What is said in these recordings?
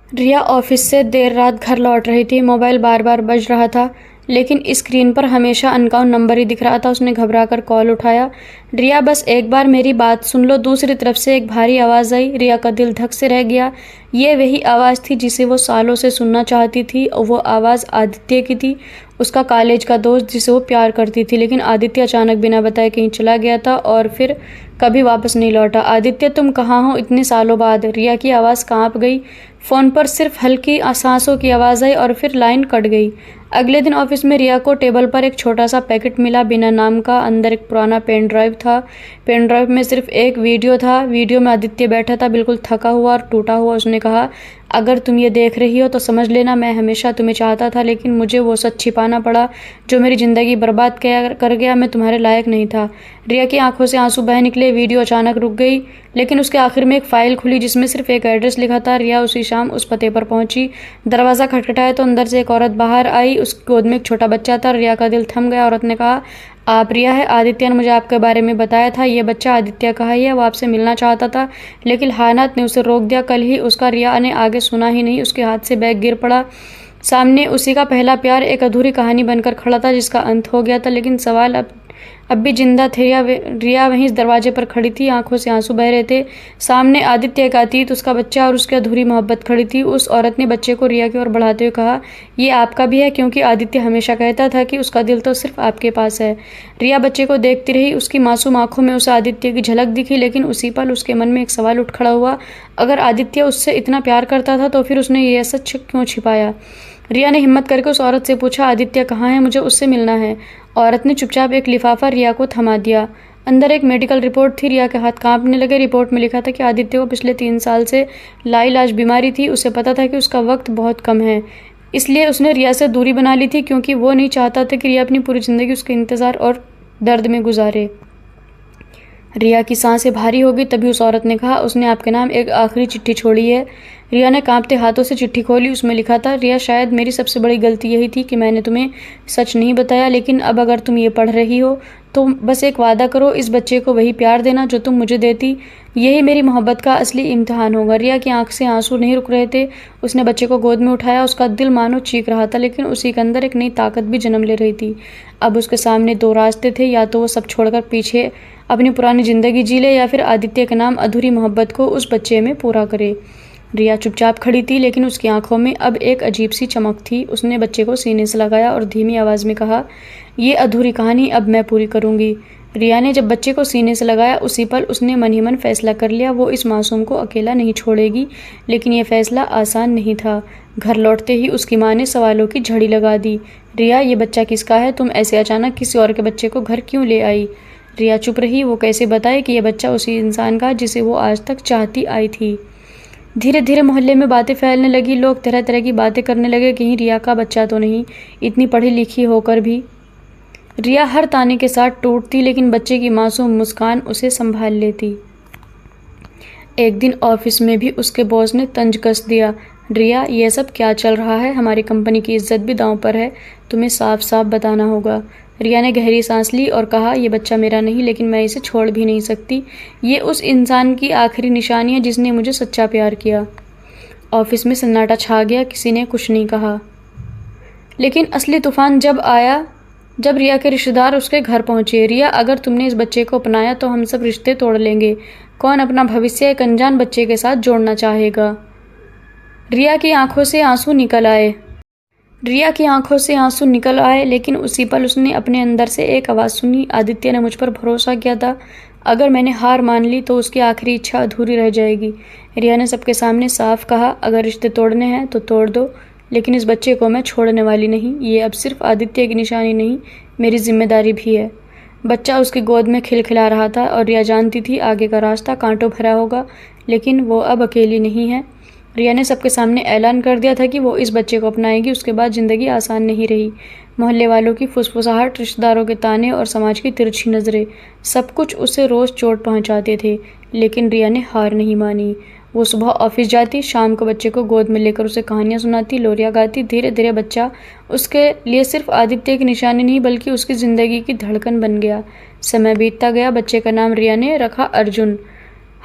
रिया office से देर रात घर लौट रही थी। मोबाइल बार बार बज रहा था, लेकिन स्क्रीन पर हमेशा अनकाउंट नंबर ही दिख रहा था। उसने घबरा कर कॉल उठाया। रिया, बस एक बार मेरी बात सुन लो। दूसरी तरफ से एक भारी आवाज़ आई। रिया का दिल धक से रह गया। ये वही आवाज़ थी जिसे वो सालों से सुनना चाहती थी। वो आवाज़ आदित्य की थी, उसका कॉलेज का दोस्त जिसे वो प्यार करती थी। लेकिन आदित्य अचानक बिना बताए कहीं चला गया था और फिर कभी वापस नहीं लौटा। आदित्य, तुम कहाँ हो इतने सालों बाद? रिया की आवाज़ कांप गई। फ़ोन पर सिर्फ हल्की सांसों की आवाज़ आई और फिर लाइन कट गई। अगले दिन ऑफिस में रिया को टेबल पर एक छोटा सा पैकेट मिला, बिना नाम का। अंदर एक पुराना पेन ड्राइव था। पेन ड्राइव में सिर्फ एक वीडियो था। वीडियो में आदित्य बैठा था, बिल्कुल थका हुआ और टूटा हुआ। उसने कहा, अगर तुम ये देख रही हो तो समझ लेना, मैं हमेशा तुम्हें चाहता था, लेकिन मुझे वो सच छिपाना पड़ा जो मेरी ज़िंदगी बर्बाद कर गया। मैं तुम्हारे लायक नहीं था। रिया की आंखों से आंसू बह निकले। वीडियो अचानक रुक गई, लेकिन उसके आखिर में एक फ़ाइल खुली जिसमें सिर्फ एक एड्रेस लिखा था। रिया उसी शाम उस पते पर पहुंची। दरवाज़ा खटखटाया तो अंदर से एक औरत बाहर आई। उसकी गोद में एक छोटा बच्चा था। रिया का दिल थम गया। औरत ने कहा, आप रिया है? आदित्य ने मुझे आपके बारे में बताया था। ये बच्चा आदित्य का ही है, वो आपसे मिलना चाहता था, लेकिन हालात ने उसे रोक दिया। कल ही उसका। रिया ने आगे सुना ही नहीं, उसके हाथ से बैग गिर पड़ा। सामने उसी का पहला प्यार एक अधूरी कहानी बनकर खड़ा था जिसका अंत हो गया था। लेकिन सवाल अब भी जिंदा थे। रिया वहीं दरवाजे पर खड़ी थी, आंखों से आंसू बह रहे थे। सामने आदित्य का अतीत, उसका बच्चा और उसकी अधूरी मोहब्बत खड़ी थी। उस औरत ने बच्चे को रिया की ओर बढ़ाते हुए कहा, ये आपका भी है? क्योंकि आदित्य हमेशा कहता था कि उसका दिल तो सिर्फ आपके पास है। रिया बच्चे को देखती रही। उसकी मासूम आंखों में उसे आदित्य की झलक दिखी, लेकिन उसी पल उसके मन में एक सवाल उठ खड़ा हुआ। अगर आदित्य उससे इतना प्यार करता था तो फिर उसने ये सच क्यों छिपाया? रिया ने हिम्मत करके उस औरत से पूछा, आदित्य कहाँ है? मुझे उससे मिलना है। औरत ने चुपचाप एक लिफाफा रिया को थमा दिया। अंदर एक मेडिकल रिपोर्ट थी। रिया के हाथ कांपने लगे। रिपोर्ट में लिखा था कि आदित्य को पिछले 3 साल से लाइलाज बीमारी थी। उसे पता था कि उसका वक्त बहुत कम है, इसलिए उसने रिया से दूरी बना ली थी, क्योंकि वो नहीं चाहता था कि रिया अपनी पूरी ज़िंदगी उसके इंतज़ार और दर्द में गुजारे। रिया की सांसें भारी हो गई। तभी उस औरत ने कहा, उसने आपके नाम एक आखिरी चिट्ठी छोड़ी है। रिया ने कांपते हाथों से चिट्ठी खोली। उसमें लिखा था, रिया, शायद मेरी सबसे बड़ी गलती यही थी कि मैंने तुम्हें सच नहीं बताया, लेकिन अब अगर तुम ये पढ़ रही हो तो बस एक वादा करो, इस बच्चे को वही प्यार देना जो तुम मुझे देती। यही मेरी मोहब्बत का असली इम्तिहान होगा। रिया की आंख से आंसू नहीं रुक रहे थे। उसने बच्चे को गोद में उठाया। उसका दिल मानो चीख रहा था, लेकिन उसी के अंदर एक नई ताकत भी जन्म ले रही थी। अब उसके सामने 2 रास्ते थे, या तो वो सब छोड़कर पीछे अपनी पुरानी ज़िंदगी जी ले, या फिर आदित्य के नाम अधूरी मोहब्बत को उस बच्चे में पूरा करे। रिया चुपचाप खड़ी थी, लेकिन उसकी आंखों में अब एक अजीब सी चमक थी। उसने बच्चे को सीने से लगाया और धीमी आवाज़ में कहा, ये अधूरी कहानी अब मैं पूरी करूँगी। रिया ने जब बच्चे को सीने से लगाया, उसी पल उसने मन ही मन फैसला कर लिया, वो इस मासूम को अकेला नहीं छोड़ेगी। लेकिन यह फैसला आसान नहीं था। घर लौटते ही उसकी माँ ने सवालों की झड़ी लगा दी। रिया, ये बच्चा किसका है? तुम ऐसे अचानक किसी और के बच्चे को घर क्यों ले आई? रिया चुप रही। वो कैसे बताए कि यह बच्चा उसी इंसान का जिसे वो आज तक चाहती आई थी। धीरे धीरे मोहल्ले में बातें फैलने लगी। लोग तरह तरह की बातें करने लगे, कहीं रिया का बच्चा तो नहीं, इतनी पढ़ी लिखी होकर भी। रिया हर ताने के साथ टूटती, लेकिन बच्चे की मासूम मुस्कान उसे संभाल लेती। एक दिन ऑफिस में भी उसके बॉस ने तंज कस दिया, रिया, ये सब क्या चल रहा है? हमारी कंपनी की इज्जत भी दांव पर है, तुम्हें साफ साफ बताना होगा। रिया ने गहरी सांस ली और कहा, ये बच्चा मेरा नहीं, लेकिन मैं इसे छोड़ भी नहीं सकती। ये उस इंसान की आखिरी निशानी है जिसने मुझे सच्चा प्यार किया। ऑफिस में सन्नाटा छा गया। किसी ने कुछ नहीं कहा। लेकिन असली तूफान जब आया, जब रिया के रिश्तेदार उसके घर पहुंचे। रिया, अगर तुमने इस बच्चे को अपनाया तो हम सब रिश्ते तोड़ लेंगे। कौन अपना भविष्य एक अनजान बच्चे के साथ जोड़ना चाहेगा? रिया की आंखों से आंसू निकल आए, लेकिन उसी पल उसने अपने अंदर से एक आवाज़ सुनी, आदित्य ने मुझ पर भरोसा किया था। अगर मैंने हार मान ली तो उसकी आखिरी इच्छा अधूरी रह जाएगी। रिया ने सबके सामने साफ कहा, अगर रिश्ते तोड़ने हैं तो तोड़ दो, लेकिन इस बच्चे को मैं छोड़ने वाली नहीं। ये अब सिर्फ आदित्य की निशानी नहीं, मेरी जिम्मेदारी भी है। बच्चा उसकी गोद में खिलखिला रहा था और रिया जानती थी आगे का रास्ता कांटों भरा होगा, लेकिन वो अब अकेली नहीं है। रिया ने सबके सामने ऐलान कर दिया था कि वो इस बच्चे को अपनाएगी। उसके बाद ज़िंदगी आसान नहीं रही। मोहल्ले वालों की फुसफुसाहट, रिश्तेदारों के ताने और समाज की तिरछी नज़रें, सब कुछ उसे रोज़ चोट पहुंचाते थे, लेकिन रिया ने हार नहीं मानी। वो सुबह ऑफिस जाती, शाम को बच्चे को गोद में लेकर उसे कहानियाँ सुनाती, लोरियाँ गाती। धीरे धीरे बच्चा उसके लिए सिर्फ आदित्य की निशानी नहीं, बल्कि उसकी ज़िंदगी की धड़कन बन गया। समय बीतता गया। बच्चे का नाम रिया ने रखा अर्जुन।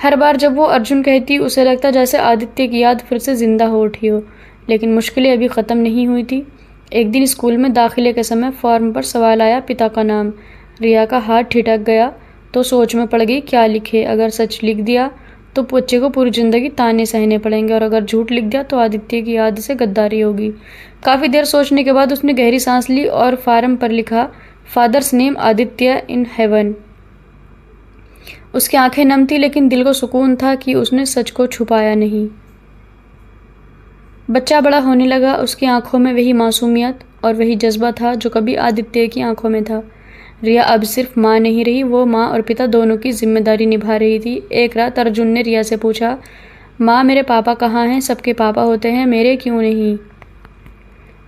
हर बार जब वो अर्जुन कहती उसे लगता जैसे आदित्य की याद फिर से जिंदा हो उठी हो, लेकिन मुश्किलें अभी ख़त्म नहीं हुई थी। एक दिन स्कूल में दाखिले के समय फॉर्म पर सवाल आया, पिता का नाम। रिया का हाथ ठिठक गया तो सोच में पड़ गई क्या लिखे। अगर सच लिख दिया तो बच्चे को पूरी ज़िंदगी ताने सहने पड़ेंगे, और अगर झूठ लिख दिया तो आदित्य की याद से गद्दारी होगी। काफ़ी देर सोचने के बाद उसने गहरी सांस ली और फार्म पर लिखा, father's name Aditya in heaven. उसकी आंखें नम थी, लेकिन दिल को सुकून था कि उसने सच को छुपाया नहीं। बच्चा बड़ा होने लगा। उसकी आंखों में वही मासूमियत और वही जज्बा था जो कभी आदित्य की आंखों में था। रिया अब सिर्फ माँ नहीं रही, वो माँ और पिता दोनों की जिम्मेदारी निभा रही थी। एक रात अर्जुन ने रिया से पूछा, माँ मेरे पापा कहाँ हैं? सबके पापा होते हैं, मेरे क्यों नहीं?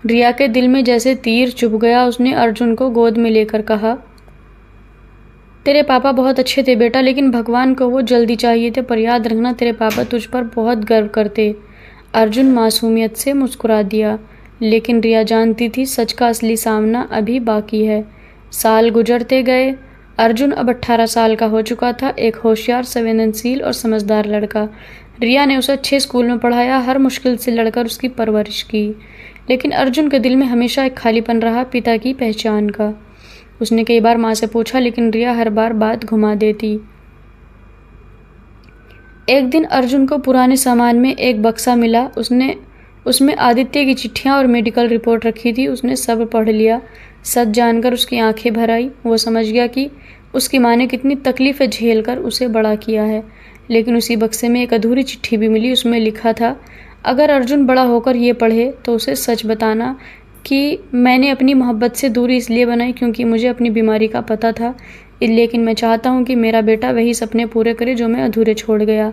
रिया के दिल में जैसे तीर चुभ गया। उसने अर्जुन को गोद में लेकर कहा, तेरे पापा बहुत अच्छे थे बेटा, लेकिन भगवान को वो जल्दी चाहिए थे, पर याद रखना तेरे पापा तुझ पर बहुत गर्व करते। अर्जुन मासूमियत से मुस्कुरा दिया, लेकिन रिया जानती थी सच का असली सामना अभी बाकी है। साल गुजरते गए। अर्जुन अब 18 साल का हो चुका था, एक होशियार, संवेदनशील और समझदार लड़का। रिया ने उसे अच्छे स्कूल में पढ़ाया, हर मुश्किल से लड़कर उसकी परवरिश की, लेकिन अर्जुन के दिल में हमेशा एक खालीपन रहा, पिता की पहचान का। उसने कई बार माँ से पूछा, लेकिन रिया हर बार बात घुमा देती। एक दिन अर्जुन को पुराने सामान में एक बक्सा मिला। उसमें आदित्य की चिट्ठियाँ और मेडिकल रिपोर्ट रखी थी। उसने सब पढ़ लिया। सच जानकर उसकी आंखें भर आई। वो समझ गया कि उसकी माँ ने कितनी तकलीफ़ें झेलकर उसे बड़ा किया है। लेकिन उसी बक्से में एक अधूरी चिट्ठी भी मिली। उसमें लिखा था, अगर अर्जुन बड़ा होकर ये पढ़े तो उसे सच बताना कि मैंने अपनी मोहब्बत से दूरी इसलिए बनाई क्योंकि मुझे अपनी बीमारी का पता था, लेकिन मैं चाहता हूँ कि मेरा बेटा वही सपने पूरे करे जो मैं अधूरे छोड़ गया।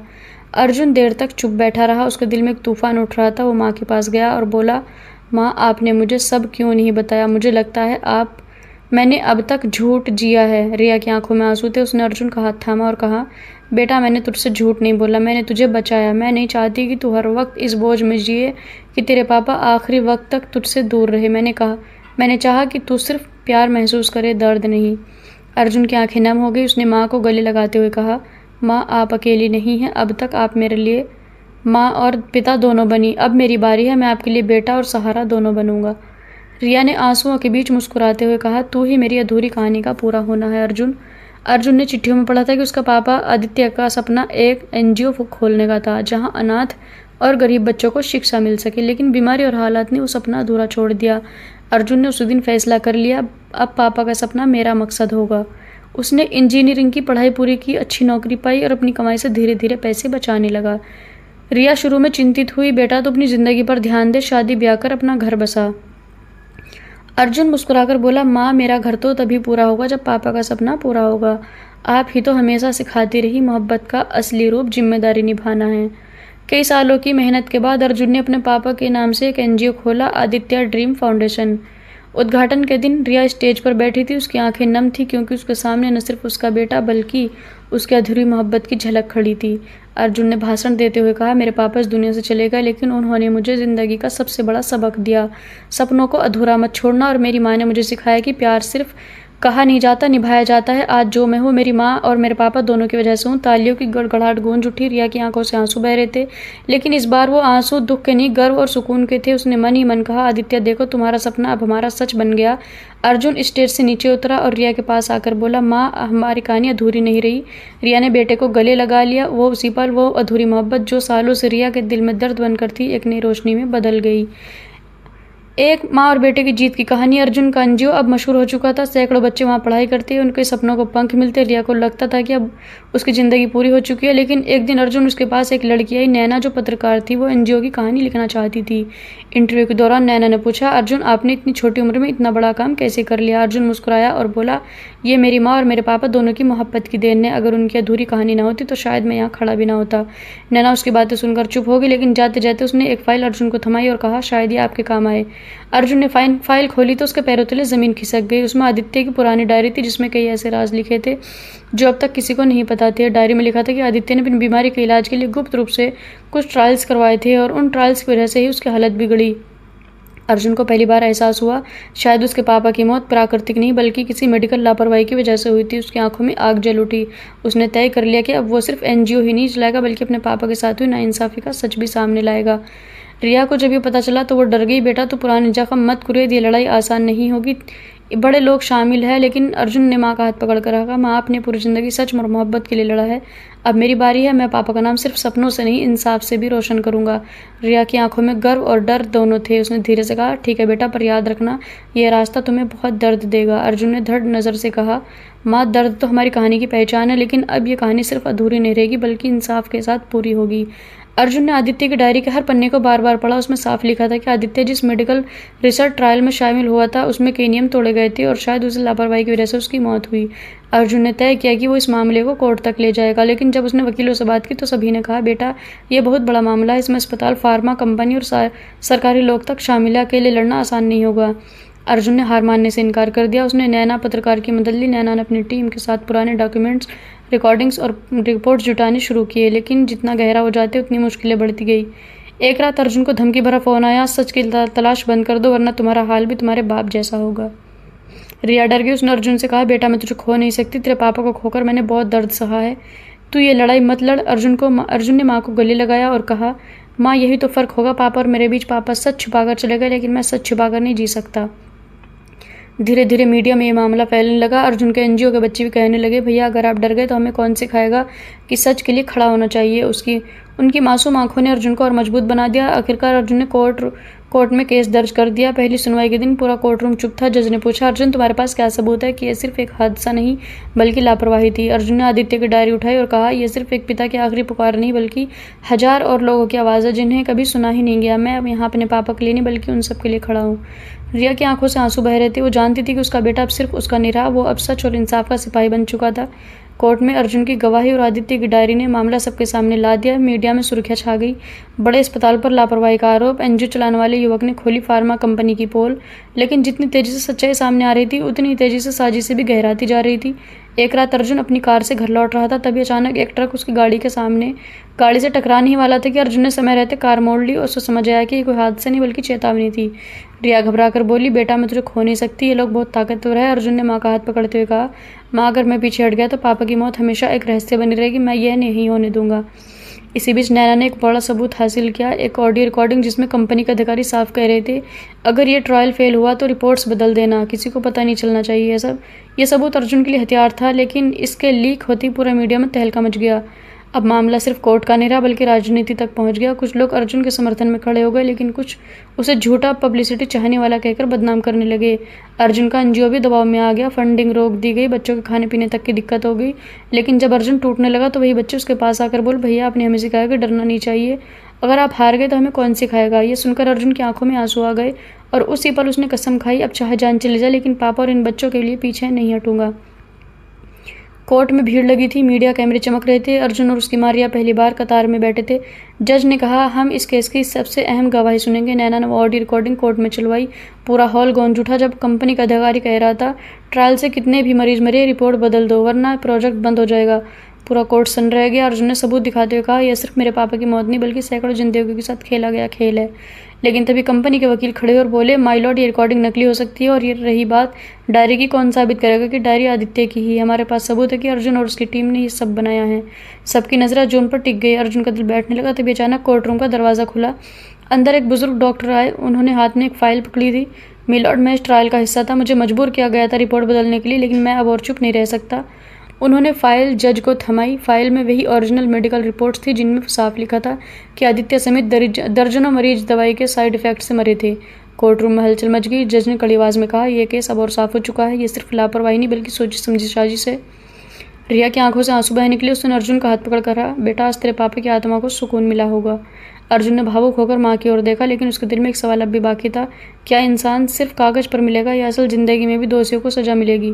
अर्जुन देर तक चुप बैठा रहा। उसके दिल में एक तूफान उठ रहा था। वो माँ के पास गया और बोला, माँ आपने मुझे सब क्यों नहीं बताया? मुझे लगता है मैंने अब तक झूठ जिया है। रिया की आंखों में आंसू थे। उसने अर्जुन का हाथ थामा और कहा, बेटा मैंने तुझसे झूठ नहीं बोला, मैंने तुझे बचाया। मैं नहीं चाहती कि तू हर वक्त इस बोझ में जिए कि तेरे पापा आखिरी वक्त तक तुझसे दूर रहे। मैंने चाहा कि तू सिर्फ प्यार महसूस करे, दर्द नहीं। अर्जुन की आंखें नम हो गई। उसने माँ को गले लगाते हुए कहा, माँ आप अकेली नहीं हैं, अब तक आप मेरे लिए माँ और पिता दोनों बनी। अब मेरी बारी है, मैं आपके लिए बेटा और सहारा दोनों बनूंगा। रिया ने आंसुओं के बीच मुस्कुराते हुए कहा, तू ही मेरी अधूरी कहानी का पूरा होना है अर्जुन। अर्जुन ने चिट्ठियों में पढ़ा था कि उसका पापा आदित्य का सपना एक NGO खोलने का था जहां अनाथ और गरीब बच्चों को शिक्षा मिल सके, लेकिन बीमारी और हालात ने वो सपना अधूरा छोड़ दिया। अर्जुन ने उस दिन फैसला कर लिया, अब पापा का सपना मेरा मकसद होगा। उसने इंजीनियरिंग की पढ़ाई पूरी की, अच्छी नौकरी पाई और अपनी कमाई से धीरे धीरे पैसे बचाने लगा। रिया शुरू में चिंतित हुई, बेटा तो अपनी ज़िंदगी पर ध्यान दे, शादी ब्याह कर अपना घर बसा। अर्जुन मुस्कुराकर बोला, माँ मेरा घर तो तभी पूरा होगा जब पापा का सपना पूरा होगा। आप ही तो हमेशा सिखाती रही, मोहब्बत का असली रूप जिम्मेदारी निभाना है। कई सालों की मेहनत के बाद अर्जुन ने अपने पापा के नाम से एक NGO खोला, आदित्य ड्रीम फाउंडेशन। उद्घाटन के दिन रिया स्टेज पर बैठी थी। उसकी आंखें नम थी क्योंकि उसके सामने न सिर्फ उसका बेटा बल्कि उसकी अधूरी मोहब्बत की झलक खड़ी थी। अर्जुन ने भाषण देते हुए कहा, मेरे पापा इस दुनिया से चले गए, लेकिन उन्होंने मुझे ज़िंदगी का सबसे बड़ा सबक दिया, सपनों को अधूरा मत छोड़ना। और मेरी माँ ने मुझे सिखाया कि प्यार सिर्फ कहा नहीं जाता, निभाया जाता है। आज जो मैं हूँ मेरी माँ और मेरे पापा दोनों की वजह से हूँ। तालियों की गड़गड़ाहट गूंज उठी। रिया की आंखों से आंसू बह रहे थे, लेकिन इस बार वो आंसू दुख के नहीं, गर्व और सुकून के थे। उसने मन ही मन कहा, आदित्य देखो तुम्हारा सपना अब हमारा सच बन गया। अर्जुन स्टेज से नीचे उतरा और रिया के पास आकर बोला, माँ हमारी कहानी अधूरी नहीं रही। रिया ने बेटे को गले लगा लिया। वो उसी पल वो अधूरी मोहब्बत जो सालों से रिया के दिल में दर्द बनकर थी, एक नई रोशनी में बदल गई। एक माँ और बेटे की जीत की कहानी। अर्जुन का NGO अब मशहूर हो चुका था। सैकड़ों बच्चे वहाँ पढ़ाई करते, उनके सपनों को पंख मिलते। रिया को लगता था कि अब उसकी ज़िंदगी पूरी हो चुकी है, लेकिन एक दिन अर्जुन उसके पास एक लड़की आई, नैना, जो पत्रकार थी। वो NGO की कहानी लिखना चाहती थी। इंटरव्यू के दौरान नैना ने पूछा, अर्जुन आपने इतनी छोटी उम्र में इतना बड़ा काम कैसे कर लिया? अर्जुन मुस्कुराया और बोला, ये मेरी माँ और मेरे पापा दोनों की मोहब्बत की देन है। अगर उनकी अधूरी कहानी ना होती तो शायद मैं यहाँ खड़ा भी ना होता। नैना उसकी बातें सुनकर चुप हो गई, लेकिन जाते जाते उसने एक फाइल अर्जुन को थमाई और कहा, शायद ये आपके काम आए। अर्जुन ने फाइल खोली तो उसके पैरों तले ज़मीन खिसक गई। उसमें आदित्य की पुरानी डायरी थी जिसमें कई ऐसे राज लिखे थे जो अब तक किसी को नहीं पता थे। डायरी में लिखा था कि आदित्य ने अपनी बीमारी के इलाज के लिए गुप्त रूप से कुछ ट्रायल्स करवाए थे और उन ट्रायल्स की वजह से ही उसकी हालत बिगड़ी। अर्जुन को पहली बार एहसास हुआ शायद उसके पापा की मौत प्राकृतिक नहीं बल्कि किसी मेडिकल लापरवाही की वजह से हुई थी। उसकी आंखों में आग जल उठी। उसने तय कर लिया कि अब वो सिर्फ एनजीओ ही नहीं चलाएगा बल्कि अपने पापा के साथ हुई नाइंसाफी का सच भी सामने लाएगा। रिया को जब ये पता चला तो वो डर गई। बेटा तो पुराने जख्म मत कुरेद, ये लड़ाई आसान नहीं होगी, बड़े लोग शामिल हैं। लेकिन अर्जुन ने माँ का हाथ पकड़ कर रखा। माँ, अपनी पूरी जिंदगी सच और मोहब्बत के लिए लड़ा है, अब मेरी बारी है। मैं पापा का नाम सिर्फ सपनों से नहीं इंसाफ से भी रोशन करूंगा। रिया की आंखों में गर्व और डर दोनों थे। उसने धीरे से कहा, ठीक है बेटा, पर याद रखना यह रास्ता तुम्हें बहुत दर्द देगा। अर्जुन ने दृढ़ नज़र से कहा, माँ, दर्द तो हमारी कहानी की पहचान है, लेकिन अब ये कहानी सिर्फ अधूरी नहीं रहेगी बल्कि इंसाफ के साथ पूरी होगी। अर्जुन ने आदित्य की डायरी के हर पन्ने को बार बार पढ़ा। उसमें साफ लिखा था कि आदित्य जिस मेडिकल रिसर्च ट्रायल में शामिल हुआ था उसमें कई नियम तोड़े गए थे और शायद उसे लापरवाही की वजह से उसकी मौत हुई। अर्जुन ने तय किया कि वो इस मामले को कोर्ट तक ले जाएगा। लेकिन जब उसने वकीलों से बात की तो सभी ने कहा, बेटा, ये बहुत बड़ा मामला है, इसमें अस्पताल, फार्मा कंपनी और सरकारी लोग तक शामिल है, अकेले लड़ना आसान नहीं होगा। अर्जुन ने हार मानने से इनकार कर दिया। उसने नैना पत्रकार की मदद ली। नैना ने अपनी टीम के साथ पुराने डॉक्यूमेंट्स, रिकॉर्डिंग्स और रिपोर्ट्स जुटाने शुरू किए, लेकिन जितना गहरा हो जाते उतनी मुश्किलें बढ़ती गई। एक रात अर्जुन को धमकी भरा फोन आया, सच की तलाश बंद कर दो वरना तुम्हारा हाल भी तुम्हारे बाप जैसा होगा। रिया डर गई। उसने अर्जुन से कहा, बेटा, मैं तुझे खो नहीं सकती, तेरे पापा को खोकर मैंने बहुत दर्द सहा है, तू ये लड़ाई मत लड़। अर्जुन ने माँ को गले लगाया और कहा, माँ, यही तो फ़र्क होगा पापा और मेरे बीच। पापा सच छुपाकर चले गए, लेकिन मैं सच छुपाकर नहीं जी सकता। धीरे धीरे मीडिया में ये मामला फैलने लगा। अर्जुन के एनजीओ के बच्चे भी कहने लगे, भैया, अगर आप डर गए तो हमें कौन सिखाएगा कि सच के लिए खड़ा होना चाहिए। उनकी मासूम आंखों ने अर्जुन को और मजबूत बना दिया। आखिरकार अर्जुन ने कोर्ट में केस दर्ज कर दिया। पहली सुनवाई के दिन पूरा कोर्ट रूम चुप था। जज ने पूछा, अर्जुन, तुम्हारे पास क्या सबूत है कि यह सिर्फ एक हादसा नहीं बल्कि लापरवाही थी? अर्जुन ने आदित्य की डायरी उठाई और कहा, यह सिर्फ एक पिता की आखिरी पुकार नहीं बल्कि हजार और लोगों की आवाज़ है जिन्हें कभी सुना ही नहीं गया। मैं अब यहाँ अपने पापा के लिए नहीं बल्कि उन सब के लिए खड़ा हूँ। रिया की आंखों से आंसू बह रहे थे। वो जानती थी कि उसका बेटा अब सिर्फ उसका नहीं रहा, वो अब सच और इंसाफ का सिपाही बन चुका था। कोर्ट में अर्जुन की गवाही और आदित्य की डायरी ने मामला सबके सामने ला दिया। मीडिया में सुर्खियां छा गई। बड़े अस्पताल पर लापरवाही का आरोप, एनजीओ चलाने वाले युवक ने खोली फार्मा कंपनी की पोल। लेकिन जितनी तेजी से सच्चाई सामने आ रही थी उतनी तेजी से साजिशें भी गहराती जा रही थी। एक रात अर्जुन अपनी कार से घर लौट रहा था, तभी अचानक एक ट्रक उसकी गाड़ी से टकराने ही वाला था कि अर्जुन ने समय रहते कार मोड़ ली और उसे समझ आया कि कोई हादसा नहीं बल्कि चेतावनी थी। रिया घबरा कर बोली, बेटा, मैं तुझे खो नहीं सकती, ये लोग बहुत ताकतवर है। अर्जुन ने माँ का हाथ पकड़ते हुए कहा, माँ, अगर मैं पीछे हट गया तो पापा की मौत हमेशा एक रहस्य बनी रहेगी, मैं यह नहीं होने दूंगा। इसी बीच नैना ने एक बड़ा सबूत हासिल किया, एक ऑडियो रिकॉर्डिंग जिसमें कंपनी के अधिकारी साफ कह रहे थे, अगर ये ट्रायल फेल हुआ तो रिपोर्ट्स बदल देना, किसी को पता नहीं चलना चाहिए। ये सबूत अर्जुन के लिए हथियार था, लेकिन इसके लीक होती पूरे मीडिया में तहलका मच गया। अब मामला सिर्फ कोर्ट का नहीं रहा बल्कि राजनीति तक पहुंच गया। कुछ लोग अर्जुन के समर्थन में खड़े हो गए, लेकिन कुछ उसे झूठा पब्लिसिटी चाहने वाला कहकर बदनाम करने लगे। अर्जुन का एनजीओ भी दबाव में आ गया। फंडिंग रोक दी गई, बच्चों के खाने पीने तक की दिक्कत हो गई। लेकिन जब अर्जुन टूटने लगा तो वही बच्चे उसके पास आकर बोल, भैया, आपने हमें सिखाया कि डरना नहीं चाहिए, अगर आप हार गए तो हमें कौन सिखाएगा। ये सुनकर अर्जुन की आंखों में आंसू आ गए और उसी पल उसने कसम खाई, अब चाहे जान चली जाए लेकिन पापा और इन बच्चों के लिए पीछे नहीं हटूंगा। कोर्ट में भीड़ लगी थी, मीडिया कैमरे चमक रहे थे। अर्जुन और उसकी माँ रिया पहली बार कतार में बैठे थे। जज ने कहा, हम इस केस की सबसे अहम गवाही सुनेंगे। नैना ने ऑडियो रिकॉर्डिंग कोर्ट में चलवाई। पूरा हॉल गूंज उठा जब कंपनी का अधिकारी कह रहा था, ट्रायल से कितने भी मरीज मरे, रिपोर्ट बदल दो वरना प्रोजेक्ट बंद हो जाएगा। पूरा कोर्ट सन्न रह गया। अर्जुन ने सबूत दिखाते हुए कहा, यह सिर्फ मेरे पापा की मौत नहीं बल्कि सैकड़ों जिंदगियों के साथ खेला गया खेल है। लेकिन तभी कंपनी के वकील खड़े और बोले, माय लॉर्ड, ये रिकॉर्डिंग नकली हो सकती है और ये रही बात डायरी की, कौन साबित करेगा कि डायरी आदित्य की ही? हमारे पास सबूत है कि अर्जुन और उसकी टीम ने ये सब बनाया है। सबकी नजर अर्जुन पर टिक गई। अर्जुन का दिल बैठने लगा। तभी अचानक कोर्ट रूम का दरवाजा खुला। अंदर एक बुजुर्ग डॉक्टर आए। उन्होंने हाथ में एक फाइल पकड़ी थी। मिलॉर्ड, मैं इस ट्रायल का हिस्सा था, मुझे मजबूर किया गया था रिपोर्ट बदलने के लिए, लेकिन मैं अब और चुप नहीं रह सकता। उन्होंने फाइल जज को थमाई। फाइल में वही ओरिजिनल मेडिकल रिपोर्ट्स थी जिनमें साफ लिखा था कि आदित्य समेत दर्जनों मरीज दवाई के साइड इफेक्ट से मरे थे। कोर्ट रूम में हलचल मच गई। जज ने कड़ी आवाज में कहा, यह केस अब और साफ हो चुका है, ये सिर्फ लापरवाही नहीं बल्कि सोची समझी साजिश है। रिया की आंखों से आंसू बहने के लिए उसने अर्जुन का हाथ पकड़ कर कहा, बेटा, आज तेरे पापा की आत्मा को सुकून मिला होगा। अर्जुन ने भावुक होकर माँ की ओर देखा, लेकिन उसके दिल में एक सवाल अब भी बाकी था, क्या इंसान सिर्फ कागज पर मिलेगा या असल जिंदगी में भी दोषियों को सजा मिलेगी?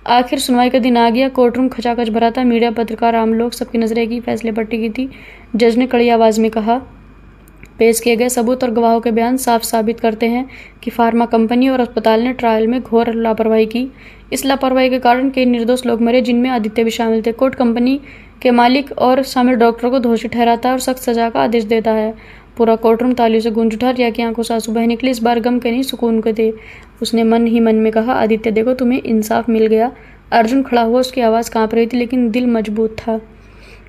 आखिर सुनवाई का दिन आ गया। कोर्ट रूम खचाखच भरा था। मीडिया, पत्रकार, आम लोग, सबकी नजरें एक ही फैसले पर टिकी थी। जज ने कड़ी आवाज में कहा, पेश किए गए सबूत और गवाहों के बयान साफ साबित करते हैं कि फार्मा कंपनी और अस्पताल ने ट्रायल में घोर लापरवाही की। इस लापरवाही के कारण कई निर्दोष लोग मरे, जिनमें आदित्य भी शामिल थे। कोर्ट कंपनी के मालिक और शामिल डॉक्टरों को दोषी ठहराता है और सख्त सजा का आदेश देता है। पूरा कोर्टरूम तालियों से गूंज उठा। रिया की आंखों से आंसू बह निकले। इस बार गम के नहीं, सुकून के थे। उसने मन ही मन में कहा, आदित्य देखो, तुम्हें इंसाफ मिल गया। अर्जुन खड़ा हुआ, उसकी आवाज़ कांप रही थी लेकिन दिल मजबूत था।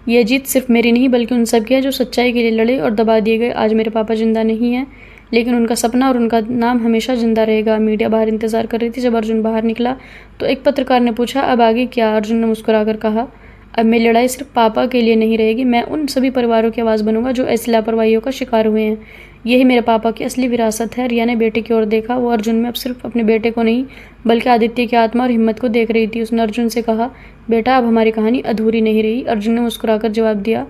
यह जीत सिर्फ मेरी नहीं बल्कि उन सब की है जो सच्चाई के लिए लड़े और दबा दिए गए। आज मेरे पापा जिंदा नहीं हैं, लेकिन उनका सपना और उनका नाम हमेशा जिंदा रहेगा। मीडिया बाहर इंतजार कर रही थी। जब अर्जुन बाहर निकला तो एक पत्रकार ने पूछा, अब आगे क्या? अर्जुन ने मुस्कुराकर कहा, अब मेरी लड़ाई सिर्फ पापा के लिए नहीं रहेगी, मैं उन सभी परिवारों की आवाज़ बनूंगा जो ऐसी लापरवाहियों का शिकार हुए हैं। यही मेरे पापा की असली विरासत है। रिया ने बेटे की ओर देखा। वो अर्जुन में अब सिर्फ अपने बेटे को नहीं बल्कि आदित्य की आत्मा और हिम्मत को देख रही थी। उसने अर्जुन से कहा, बेटा अब हमारी कहानी अधूरी नहीं रही। अर्जुन ने मुस्कुराकर जवाब दिया,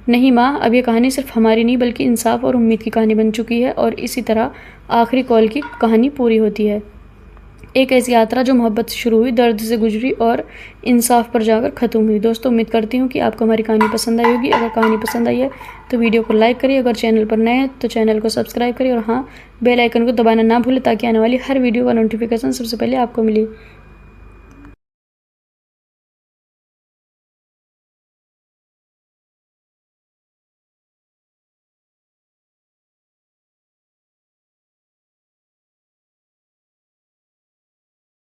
नहीं माँ, अब ये कहानी सिर्फ हमारी नहीं बल्कि इंसाफ और उम्मीद की कहानी बन चुकी है। और इसी तरह आखिरी कॉल की कहानी पूरी होती है। एक ऐसी यात्रा जो मोहब्बत से शुरू हुई, दर्द से गुजरी और इंसाफ पर जाकर ख़त्म हुई। दोस्तों, उम्मीद करती हूँ कि आपको हमारी कहानी पसंद आई होगी। अगर कहानी पसंद आई है तो वीडियो को लाइक करिए। अगर चैनल पर नए हैं तो चैनल को सब्सक्राइब करिए और हाँ, बेल आइकन को दबाना ना भूलें ताकि आने वाली हर वीडियो का नोटिफिकेशन सबसे पहले आपको मिले।